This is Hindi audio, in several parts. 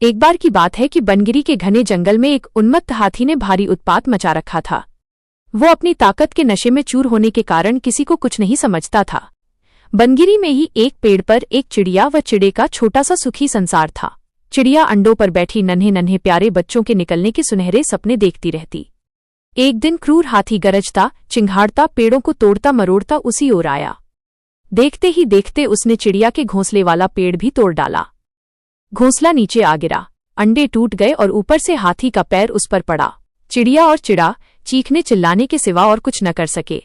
एक बार की बात है कि बनगिरी के घने जंगल में एक उन्मत्त हाथी ने भारी उत्पात मचा रखा था। वो अपनी ताकत के नशे में चूर होने के कारण किसी को कुछ नहीं समझता था। बनगिरी में ही एक पेड़ पर एक चिड़िया व चिड़े का छोटा सा सुखी संसार था। चिड़िया अंडों पर बैठी नन्हे नन्हे प्यारे बच्चों के निकलने के सुनहरे सपने देखती रहती। एक दिन क्रूर हाथी गरजता चिंघाड़ता पेड़ों को तोड़ता मरोड़ता उसी ओर आया। देखते ही देखते उसने चिड़िया के घोंसले वाला पेड़ भी तोड़ डाला। घोंसला नीचे आ गिरा, अंडे टूट गए और ऊपर से हाथी का पैर उस पर पड़ा। चिड़िया और चिड़ा चीखने चिल्लाने के सिवा और कुछ न कर सके।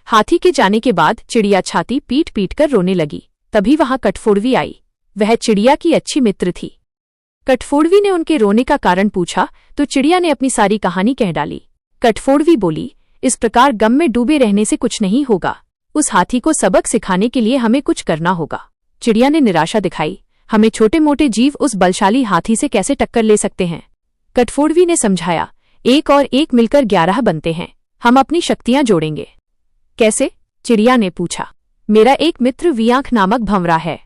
हाथी के जाने के बाद चिड़िया छाती पीट पीट कर रोने लगी। तभी वहां कठफोड़वी आई। वह चिड़िया की अच्छी मित्र थी। कठफोड़वी ने उनके रोने का कारण पूछा तो चिड़िया ने अपनी सारी कहानी कह डाली। कठफोड़वी बोली, इस प्रकार गम में डूबे रहने से कुछ नहीं होगा। उस हाथी को सबक सिखाने के लिए हमें कुछ करना होगा। चिड़िया ने निराशा दिखाई, हमें छोटे मोटे जीव उस बलशाली हाथी से कैसे टक्कर ले सकते हैं। कठफोड़वी ने समझाया, एक और एक मिलकर 11 बनते हैं। हम अपनी शक्तियां जोड़ेंगे। कैसे? चिड़िया ने पूछा। मेरा एक मित्र वियांख नामक भंवरा है,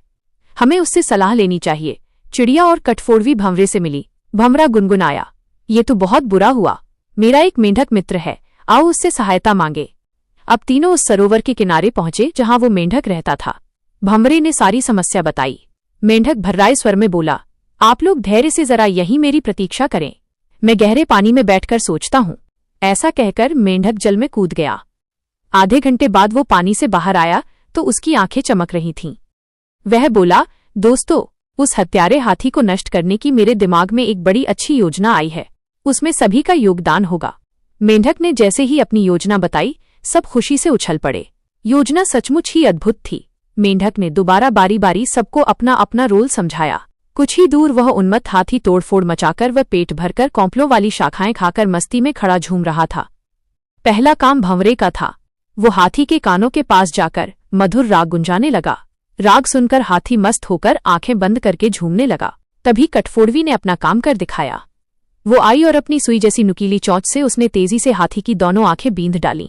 हमें उससे सलाह लेनी चाहिए। चिड़िया और कठफोड़वी भंवरे से मिली। भंवरा गुनगुनाया, ये तो बहुत बुरा हुआ। मेरा एक मेंढक मित्र है, आओ उससे सहायता मांगे। अब तीनों उस सरोवर के किनारे पहुंचे जहां वो मेंढक रहता था। भंवरे ने सारी समस्या बताई। मेंढक भर्राए स्वर में बोला, आप लोग धैर्य से जरा यहीं मेरी प्रतीक्षा करें, मैं गहरे पानी में बैठकर सोचता हूं। ऐसा कहकर मेंढक जल में कूद गया। आधे घंटे बाद वो पानी से बाहर आया तो उसकी आंखें चमक रही थीं। वह बोला, दोस्तों, उस हत्यारे हाथी को नष्ट करने की मेरे दिमाग में एक बड़ी अच्छी योजना आई है। उसमें सभी का योगदान होगा। मेंढक ने जैसे ही अपनी योजना बताई, सब खुशी से उछल पड़े। योजना सचमुच ही अद्भुत थी। मेंढक ने दोबारा बारी बारी सबको अपना अपना रोल समझाया। कुछ ही दूर वह उन्मत्त हाथी तोड़फोड़ मचाकर व पेट भरकर कौंपलों वाली शाखाएं खाकर मस्ती में खड़ा झूम रहा था। पहला काम भंवरे का था। वो हाथी के कानों के पास जाकर मधुर राग गुंजाने लगा। राग सुनकर हाथी मस्त होकर आंखें बंद करके झूमने लगा। तभी कठफोड़वी ने अपना काम कर दिखाया। वो आई और अपनी सुई जैसी नुकीली चोंच से उसने तेजी से हाथी की दोनों आंखें बींध डालीं।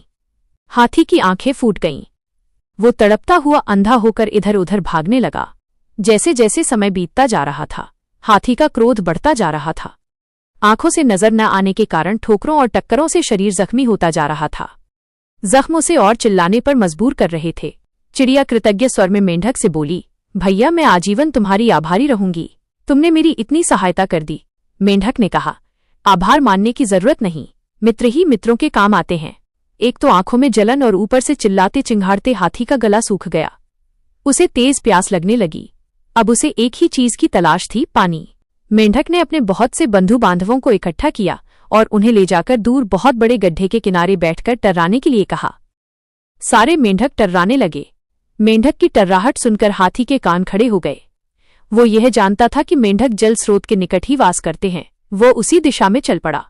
हाथी की आंखें फूट गईं। वो तड़पता हुआ अंधा होकर इधर उधर भागने लगा। जैसे जैसे समय बीतता जा रहा था, हाथी का क्रोध बढ़ता जा रहा था। आंखों से नजर न आने के कारण ठोकरों और टक्करों से शरीर जख्मी होता जा रहा था। जख्म उसे और चिल्लाने पर मजबूर कर रहे थे। चिड़िया कृतज्ञ स्वर में मेंढक से बोली, भैया, मैं आजीवन तुम्हारी आभारी रहूंगी। तुमने मेरी इतनी सहायता कर दी। मेंढक ने कहा, आभार मानने की जरूरत नहीं, मित्र ही मित्रों के काम आते हैं। एक तो आंखों में जलन और ऊपर से चिल्लाते चिंघाड़ते हाथी का गला सूख गया। उसे तेज प्यास लगने लगी। अब उसे एक ही चीज की तलाश थी, पानी। मेंढक ने अपने बहुत से बंधु बांधवों को इकट्ठा किया और उन्हें ले जाकर दूर बहुत बड़े गड्ढे के किनारे बैठकर टर्राने के लिए कहा। सारे मेंढक टर्राने लगे। मेंढक की टर्राहट सुनकर हाथी के कान खड़े हो गए। वो यह जानता था कि मेंढक जल स्रोत के निकट ही वास करते हैं। वो उसी दिशा में चल पड़ा।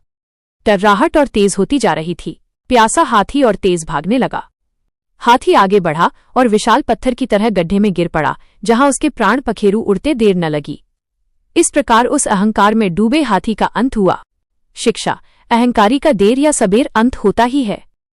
टर्राहट और तेज होती जा रही थी। प्यासा हाथी और तेज भागने लगा। हाथी आगे बढ़ा और विशाल पत्थर की तरह गड्ढे में गिर पड़ा, जहां उसके प्राण पखेरु उड़ते देर न लगी। इस प्रकार उस अहंकार में डूबे हाथी का अंत हुआ। शिक्षा, अहंकारी का देर या सबेर अंत होता ही है।